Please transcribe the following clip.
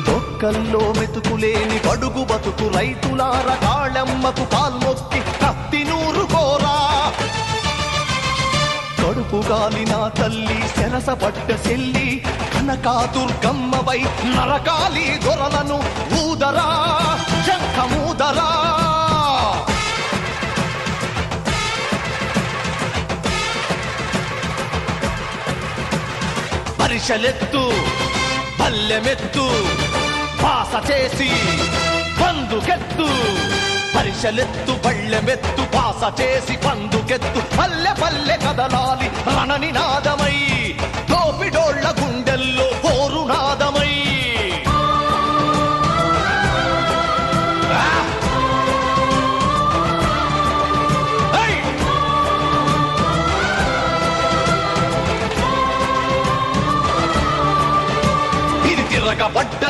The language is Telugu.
దొక్కల్లో మెతుకులేని బడుగు బతుకు రైతులార కాళమ్మకు కాల్మొక్కి కత్తి నూరు కోరా కడుపు గాలిన తల్లి సెరసపడ్డ చెల్లి కనకాదుర్గమ్మవై నరకాలి దొరలను ఊదరా శంఖమూదరా పరిషలెత్తు పల్లెమెత్తు పాస చేసి పందుకెత్తు పరిషలెత్తు పళ్ళెమెత్తు పాస చేసి పందుకెత్తు పల్లె పల్లె కదలాలి రణనినాదమై